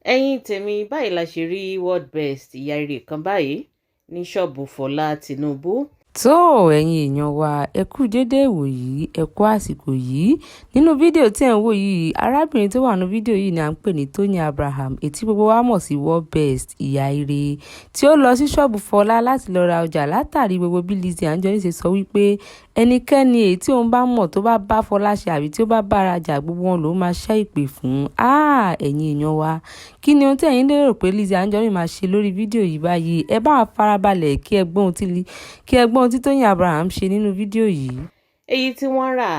ẹ̀yin tèmi báyìí la ṣe rí world best ìyá ire kan báyìí ní ṣọ́ọ̀bù Fọlá Tinubu. tó ẹ̀yin èèyàn wa ẹ kú dédé ìwòyí ẹ kú àsìkò yìí. nínú fídíò tí ẹ̀ ń wò yìí arábìnrin tó wà nínú fídíò yìí ni à ń pè ní Tóyìn Abraham ètí gbogbo wa mọ̀ sí world best ìyá ire tí ó lọ sí ṣọ́ọ̀bù Fọlá láti lọ ra ọjà látàrí gbogbo bí Lizzy Anjorin ṣe sọ wípé ẹnikẹ́ni èyí tí òun bá mọ̀ tó bá bá Fọlá ṣe àbí tí ó bá bá ara jà gbogbo wọn ló máa ṣẹ́ ìpè fún. ẹ̀yin èèyàn wa kí ni ohun tí ẹ̀yin lérò pé Lizzy Anjorin máa ṣe lórí fídíò yìí báyìí? ẹ bá wa farabalẹ̀ kí ẹ gbọ́ ohun tí Tóyìn Abraham ṣe nínú fídíò yìí. èyí tí wọ́n rà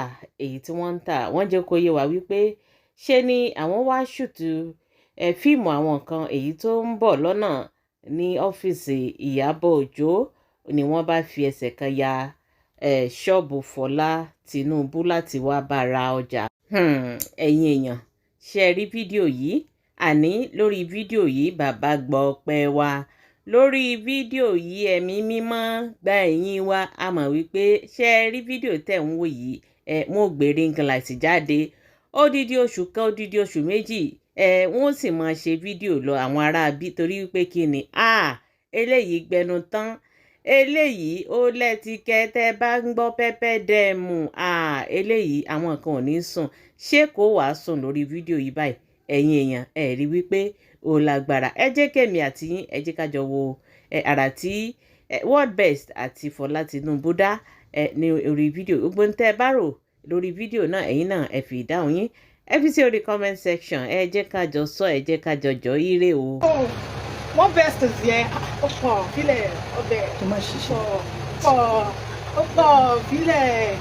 èyí tí wọ́n ń tà wọ́n jẹ́ kó yé wa wípé ṣe ni àwọn wá ṣùtù fíìmù àwọn nǹkan èyí tó ń bọ̀ lọ́nà ní ọ́fíìsì Ìyábọ̀ Òjó ni wọ́n bá fi ẹsẹ̀ kan ya ṣọ́ọ̀bù Fọlá Tinubu láti wá bá ra ọjà. ẹ̀yin èèyàn ṣe rí fídíò yìí àní lórí fídíò yìí bàbá gbọ́ ọpẹ́ wa lórí fídíò yìí ẹ̀mí mímọ́ gba ẹ̀yìn wa a mọ̀ wípé ṣe rí fídíò tẹ̀ ń wò yìí wọ́n gbé ring light jáde odidi oṣù kan odidi oṣù méjì wọ́n sì máa ṣe fídíò lọ àwọn aráabí torí wípé kí ni eléyìí gbẹnu tán eléyìí ó lẹ́tìkẹ́ tẹ́ bá ń gbọ́ pẹ́pẹ́ dẹ́mu eléyìí àwọn kan ò ní sùn ṣé kò wàá sùn lórí fídíò yìí báyìí ẹ̀yin èèyàn rí wípé ó lágbára ẹ jẹ́ kẹ́mi àti yín ẹ jẹ́ ká jọ wo àrà tí world best àti Fọlá Tinubu dá ní orí fídíò gbogbo ń tẹ́ bá rò lórí fídíò náà ẹ̀yin náà ẹ fi ìdáhùn yín ẹ fi sí orí comment section ẹ jẹ́ ká jọ sọ ẹ jẹ́ ká jọ jọ ire o. World best yẹn ọ̀pọ̀ fílẹ̀ ọbẹ̀ ọ̀pọ̀ fílẹ̀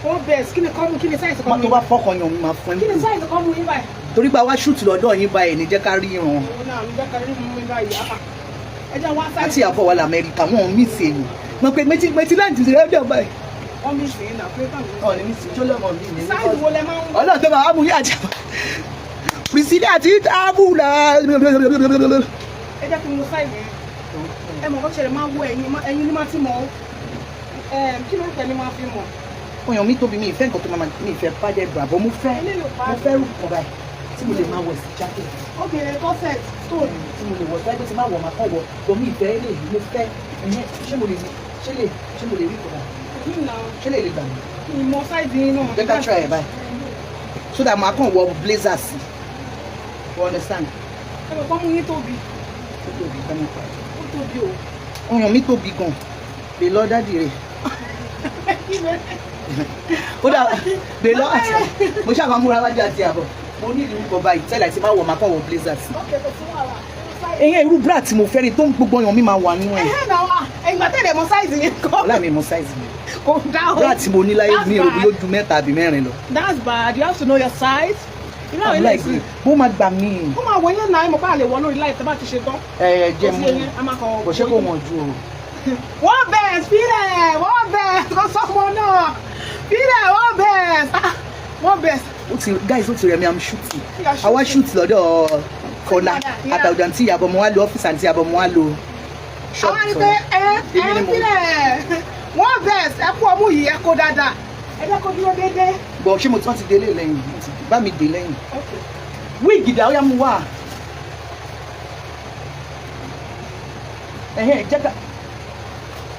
world best kí ni kọ́mú kí ni sáìsì kọ́mú yín. tó bá fọkàn yàn máa fún ẹ. kí ni sáìsì kọ́mú yín báyìí. torí pé àwa ṣùtì lọ́dọ̀ yín báyìí ní jẹ́ ká rí ìran. òun náà ní jẹ́ ká rí ìran báyìí ẹ jẹ́ wá sáìsì. láti àbọ̀ wà lamẹ́ríkà wọn ò mí sí èyí mo pe méjì láti ṣe rẹ́díò báyìí. wọ́n mí sí ìnà pé báwo. ọ̀ ní mí sí jọ́lọ́mọ̀ mi ní. sáìsì wo lẹ máa ń. ọlọ́run tó máa mú yá jà pìsídà àti tábùlà. ẹ jẹ́ kí n lo sáìsì ẹ mọ̀ kó ṣẹlẹ̀ máa wo ẹ̀yin ní máa ti mọ̀ kí ló ń tẹ̀lé máa fi mọ̀. ọyàn mi tóbi mi ìfẹ́ nǹkan tó máa mi ìfẹ́ pàdé bravo mo fẹ́ rú kan báyìí tí mo lè máa wọ̀ sí jacket. obìnrin corset stone. tí mo lè wọ̀ sí ẹgbẹ́ tí máa wọ̀ máa kọ́ wọ̀ lọ mi ìfẹ́ lè yí mo fẹ́ ṣé mo lè rí kọ̀dà ṣé lè gbà mí. ìmọ̀ sáìdì náà. jẹ́ ká try ẹ̀ báyìí so that màá kàn wọ blazer sí you understand. ẹ bẹ̀ kọ́ mú yín tóbi. ó tóbi gan nípa ẹ̀. ó tóbi o. ọyàn mi tóbi gan lè lọ dádì rẹ̀. ó dà lè lọ àti mo ṣàmà múra wájú àti àbọ̀ mo ní ìlú kọ báyìí tẹ́lẹ̀ àti máa wọ̀ máa kàn wọ blazer sí. ẹ̀yìn irú bra tí mo fẹ́ ni tó ń gbogbo ọyàn mi máa wà nínú ẹ̀. ìgbà tẹ̀lé mọ sáìzì yẹn kọ́. ọ̀la mi mọ sáìzì mi. kò dá o. bra tí mo ní láyé mi ò bí ó ju mẹ́ta àbí mẹ́rin lọ. that's bad you have to know your size. you know ilé ìsìn bó máa gbà mí. ó máa wọ yẹn náà mo bá lè wọ lórí láì tẹ́ bá ti ṣe tán. jẹ́ mú kò ṣe kó wọ̀n ju o. world best fílẹ̀ world best kò sọ́mọ náà fílẹ̀ world best world best. guys ó ti rẹ̀ mi am shooting àwa shoot lọ́dọ̀ Fọlá àtàwùjọ àti Ìyábọ̀ mo wá lo ọ́fíìsì àti Ìyábọ̀ mo wá lo shop. àwọn àni pé fílẹ̀ world best ẹ kú ọmú yìí ẹ kó dáadáa ẹ jẹ́ kó dúró déédéé. bọ̀ ṣé mo ti wọ́n ti délé lẹ́yìn bá mi dé lẹ́yìn wíìgì dà ó yá mu wá jẹ́ ká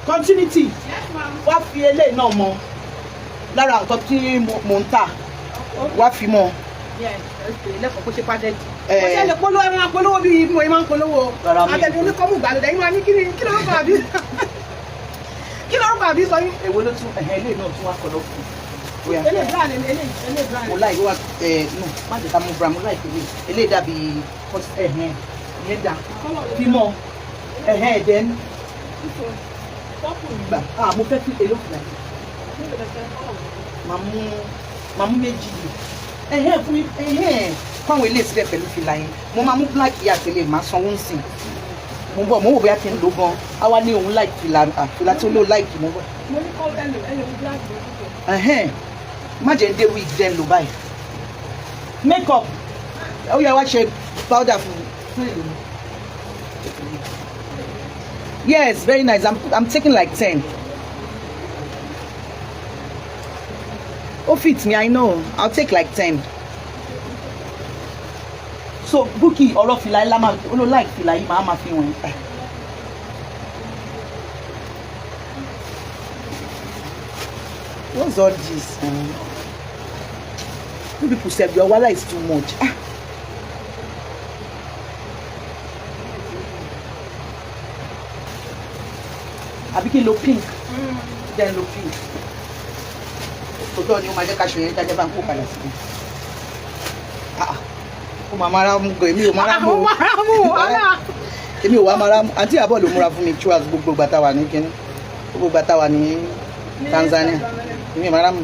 continuity wá fi eléyìí náà mọ lára nǹkan tí mo ń tà wá fi mọ. lẹ́kọ̀ọ́ kó ṣe pàtẹ́jì. ó ṣe lè polówó ẹ máa polówó bí mo máa ń polówó àtẹ̀dùn oníkọ́mù ìgbàlódé yín máa ní kí lórúkọ àbí kí lórúkọ àbí sọ yín. èwo ló tún eléyìí náà tún wá kọ lọ fún un. eléyìí brand eléyìí brand. mo láì wá no má jẹ́ ká mú brand mo láì kéde eléyìí dàbí ìyẹn dà bímọ then mo fẹ́ fi èlò fìlà máa mú méjì yìí fún mi fún àwọn ilé ìsílẹ̀ pẹ̀lú fìlà yẹn mo máa mú black yìí àtẹlẹ máa sanwó ń sìn mo bọ̀ mo wò bóyá kí n lò gan àwa ní òun láì fìlà tí ó lò láì kì mo bọ̀. mo ní kọ́ ẹlò black lójú. má jẹ́ ń dé wig then lò báyìí make up ó yẹ wá ṣe powder fún mi. Yes, very nice. I'm taking like 10. Oh, fit me, I know. I'll take like 10. so Bukky ọ̀rọ̀ fìlà yìí lámà like fìlà yìí máa fi wọ̀nyí. What's all this? You people say your wala is too much. Àbí kí n lo pink. Then lo pink. Tòótọ́ ni ó máa jẹ́ ká ṣe yẹn jájẹ́ bá ń kó padà sí. Ó máa mara mú gan, èmi ò mara mú. Èmi ò wá mara mú. Àǹtí àbọ̀ ló múra fún mi tí wàá gbogbo gbàtà wà ní kíní. Gbogbo gbàtà wà ní Tanzania. Èmi ò mara mú.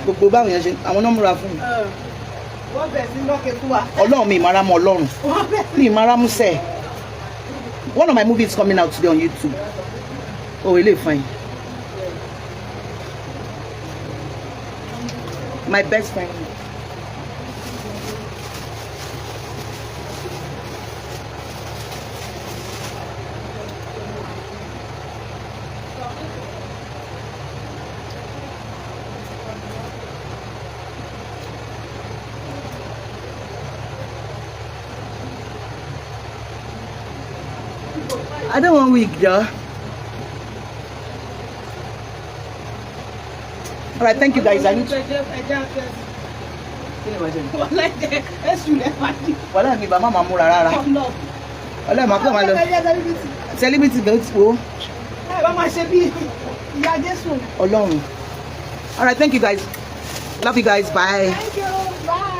Gbogbo báwọn yẹn ṣe àwọn náà múra fún mi. Wọ́n bẹ̀ sí lọ́kẹ́ fún wa. Ọlọ́run mi ìmara mú Ọlọ́run. Mi ìmara mú sẹ́ẹ̀. One of my movies coming out today on YouTube. Oh, really fine. My best friend. I don't want wig, though. All right, thank you guys. I need to. Wala mi ba mama múra rárá. Wala ma ko ma lọ. Celebrity be o. Ba ma ṣe bí ìyá Jésù. Ọlọ́run. All right, thank you guys. Love you guys. Bye. Thank you. Bye.